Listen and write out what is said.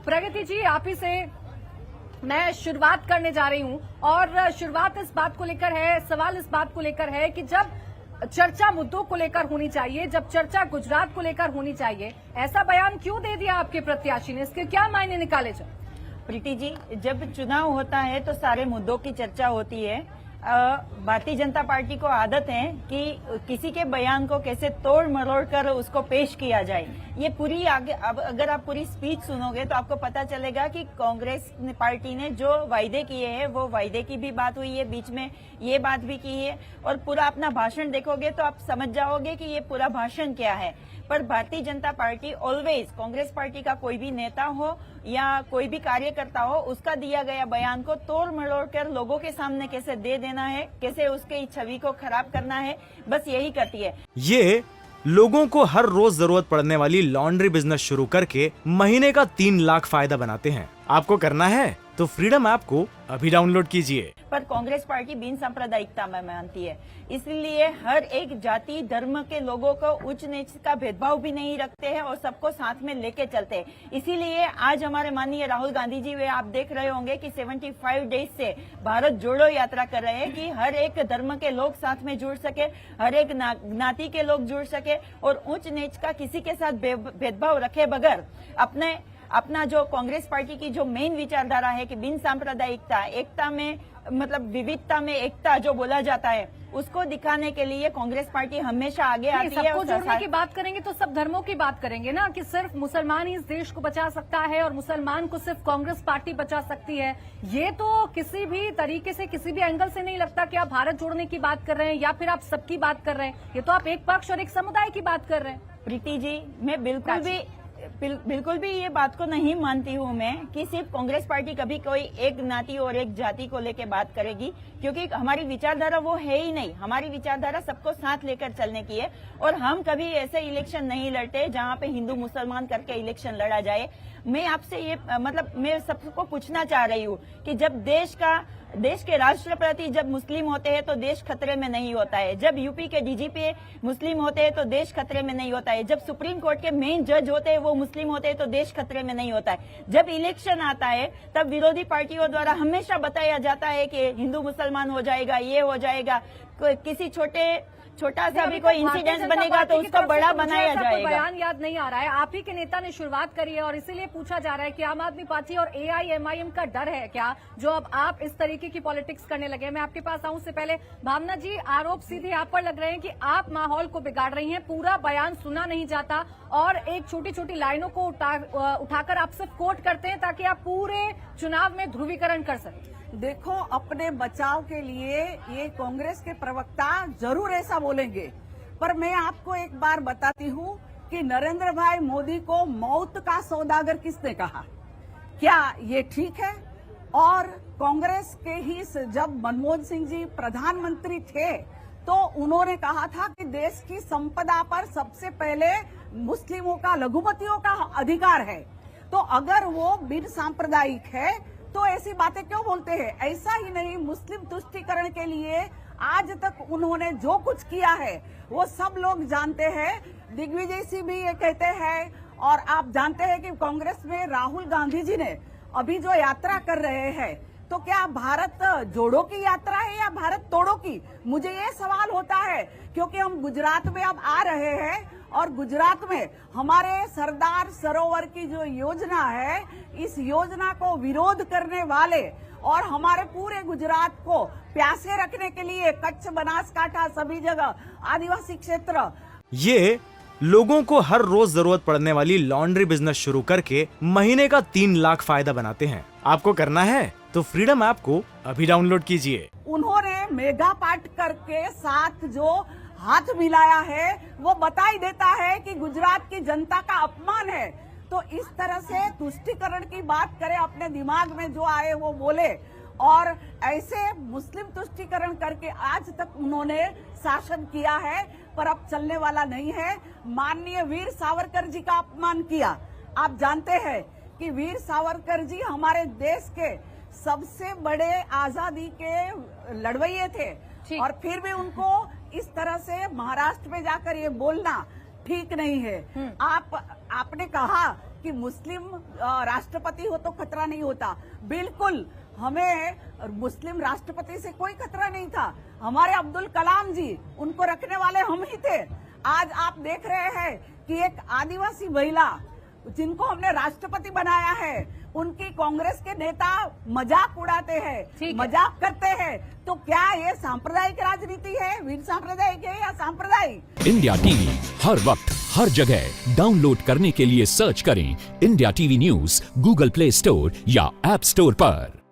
प्रगति जी, आप ही से मैं शुरुआत करने जा रही हूं और शुरुआत इस बात को लेकर है, सवाल इस बात को लेकर है कि जब चर्चा मुद्दों को लेकर होनी चाहिए, जब चर्चा गुजरात को लेकर होनी चाहिए, ऐसा बयान क्यों दे दिया आपके प्रत्याशी ने? इसके क्या मायने निकाले जाए? प्रीति जी, जब चुनाव होता है तो सारे मुद्दों की चर्चा होती है। भारतीय जनता पार्टी को आदत है कि किसी के बयान को कैसे तोड़ मरोड़ कर उसको पेश किया जाए। ये पूरी आगे अब अगर आप पूरी स्पीच सुनोगे तो आपको पता चलेगा कि कांग्रेस पार्टी ने जो वायदे किए हैं वो वायदे की भी बात हुई है, बीच में ये बात भी की है, और पूरा अपना भाषण देखोगे तो आप समझ जाओगे कि ये पूरा भाषण क्या है। पर Bharatiya Janata party always, Congress party का कोई भी नेता हो या कोई भी कार्यकर्ता हो, उसका दिया गया बयान को तोड़ मरोड़ कर लोगों के सामने कैसे दे देना है, कैसे उसके छवि को खराब करना है, बस यही करती है। ये लोगों को हर रोज जरूरत पड़ने वाली लॉन्ड्री बिजनेस शुरू करके महीने का 3 लाख फायदा बनाते हैं। आपको करना है तो फ्रीडम ऐप को अभी डाउनलोड कीजिए। पर कांग्रेस पार्टी बिन सांप्रदायिकता में मानती है, इसलिए हर एक जाति धर्म के लोगों को उच्च नीच का भेदभाव भी नहीं रखते हैं और सबको साथ में लेके चलते हैं। इसीलिए आज हमारे माननीय राहुल गांधी जी, वे आप देख रहे होंगे कि 75 डेज से भारत जोड़ो यात्रा कर रहे हैं कि हर एक धर्म के लोग साथ में जुड़ सके, हर एक ज्ञाति के लोग जुड़ सके और उच्च नीच का किसी के साथ भेदभाव रखे बगैर अपना जो कांग्रेस पार्टी की जो मेन विचारधारा है कि बिन सांप्रदायिकता, एकता में मतलब विविधता में एकता जो बोला जाता है, उसको दिखाने के लिए कांग्रेस पार्टी हमेशा आगे आती है। सबको जोड़ने की बात करेंगे तो सब धर्मों की बात करेंगे ना, कि सिर्फ मुसलमान ही इस देश को बचा सकता है और मुसलमान को सिर्फ कांग्रेस पार्टी बचा सकती है। ये तो किसी भी तरीके से, किसी भी एंगल से नहीं लगता कि आप भारत जोड़ने की बात कर रहे हैं या फिर आप सबकी बात कर रहे हैं। ये तो आप एक पक्ष और एक समुदाय की बात कर रहे हैं। प्रीति जी, मैं बिल्कुल भी ये बात को नहीं मानती हूँ मैं कि सिर्फ कांग्रेस पार्टी कभी कोई एक ज्ञाति और एक जाति को लेकर बात करेगी, क्योंकि हमारी विचारधारा वो है ही नहीं। हमारी विचारधारा सबको साथ लेकर चलने की है और हम कभी ऐसे इलेक्शन नहीं लड़ते जहाँ पे हिंदू मुसलमान करके इलेक्शन लड़ा जाए। मैं आपसे ये मैं सबको पूछना चाह रही हूँ कि जब देश के राष्ट्रपति जब मुस्लिम होते हैं तो देश खतरे में नहीं होता है, जब यूपी के डीजीपी मुस्लिम होते हैं तो देश खतरे में नहीं होता है, जब सुप्रीम कोर्ट के मेन जज होते हैं वो मुस्लिम होते हैं तो देश खतरे में नहीं होता है। जब इलेक्शन आता है तब विरोधी पार्टियों द्वारा हमेशा बताया जाता है कि हिंदू मुसलमान हो जाएगा, ये हो जाएगा, किसी छोटा सा भी कोई इंसिडेंट बनेगा तो उसको बड़ा बनाया जाएगा। बयान याद नहीं आ रहा है, आप ही के नेता ने शुरुआत करी है और इसीलिए पूछा जा रहा है कि आम आदमी पार्टी और एआईएमआईएम का डर है क्या, जो अब आप इस तरीके की पॉलिटिक्स करने लगे। मैं आपके पास आऊं उससे पहले भावना जी, आरोप सीधे आप पर लग रहे हैं कि आप माहौल को बिगाड़ रही हैं, पूरा बयान सुना नहीं जाता और एक छोटी छोटी लाइनों को उठाकर आप सिर्फ कोट करते हैं ताकि आप पूरे चुनाव में ध्रुवीकरण कर सकें। देखो, अपने बचाव के लिए ये कांग्रेस के प्रवक्ता जरूर ऐसा बोलेंगे, पर मैं आपको एक बार बताती हूँ कि नरेंद्र भाई मोदी को मौत का सौदागर किसने कहा? क्या ये ठीक है? और कांग्रेस के ही जब मनमोहन सिंह जी प्रधानमंत्री थे तो उन्होंने कहा था कि देश की संपदा पर सबसे पहले मुस्लिमों का, लघुमतियों का अधिकार है। तो अगर वो बिन सांप्रदायिक है तो ऐसी बातें क्यों बोलते हैं? ऐसा ही नहीं, मुस्लिम तुष्टीकरण के लिए आज तक उन्होंने जो कुछ किया है वो सब लोग जानते हैं। दिग्विजय सिंह भी ये कहते हैं और आप जानते हैं कि कांग्रेस में राहुल गांधी जी ने अभी जो यात्रा कर रहे हैं, तो क्या भारत जोड़ो की यात्रा है या भारत तोड़ो की? मुझे ये सवाल होता है, क्योंकि हम गुजरात में अब आ रहे हैं और गुजरात में हमारे सरदार सरोवर की जो योजना है, इस योजना को विरोध करने वाले और हमारे पूरे गुजरात को प्यासे रखने के लिए कच्छ, बनासकांठा, सभी जगह आदिवासी क्षेत्र, ये लोगों को हर रोज जरूरत पड़ने वाली लॉन्ड्री बिजनेस शुरू करके महीने का 3 लाख फायदा बनाते हैं। आपको करना है तो फ्रीडम ऐप को अभी डाउनलोड कीजिए। उन्होंने मेगा पाटकर के साथ जो हाथ मिलाया है वो बता ही देता है कि गुजरात की जनता का अपमान है। तो इस तरह से तुष्टीकरण की बात करे, अपने दिमाग में जो आए वो बोले, और ऐसे मुस्लिम तुष्टीकरण करके आज तक उन्होंने शासन किया है, पर अब चलने वाला नहीं है। माननीय वीर सावरकर जी का अपमान किया। आप जानते हैं कि वीर सावरकर जी हमारे देश के सबसे बड़े आजादी के लड़वैये थे, और फिर भी उनको इस तरह से महाराष्ट्र में जाकर ये बोलना ठीक नहीं है। आपने कहा कि मुस्लिम राष्ट्रपति हो तो खतरा नहीं होता। बिल्कुल, हमें मुस्लिम राष्ट्रपति से कोई खतरा नहीं था। हमारे अब्दुल कलाम जी, उनको रखने वाले हम ही थे। आज आप देख रहे हैं कि एक आदिवासी महिला जिनको हमने राष्ट्रपति बनाया है, उनकी कांग्रेस के नेता मजाक उड़ाते ठीक हैं, है। मजाक करते हैं। तो क्या ये सांप्रदायिक राजनीति है? वीर सांप्रदायिक है या सांप्रदायिक? इंडिया टीवी हर वक्त हर जगह डाउनलोड करने के लिए सर्च करें India TV news Google play store या ऐप स्टोर पर।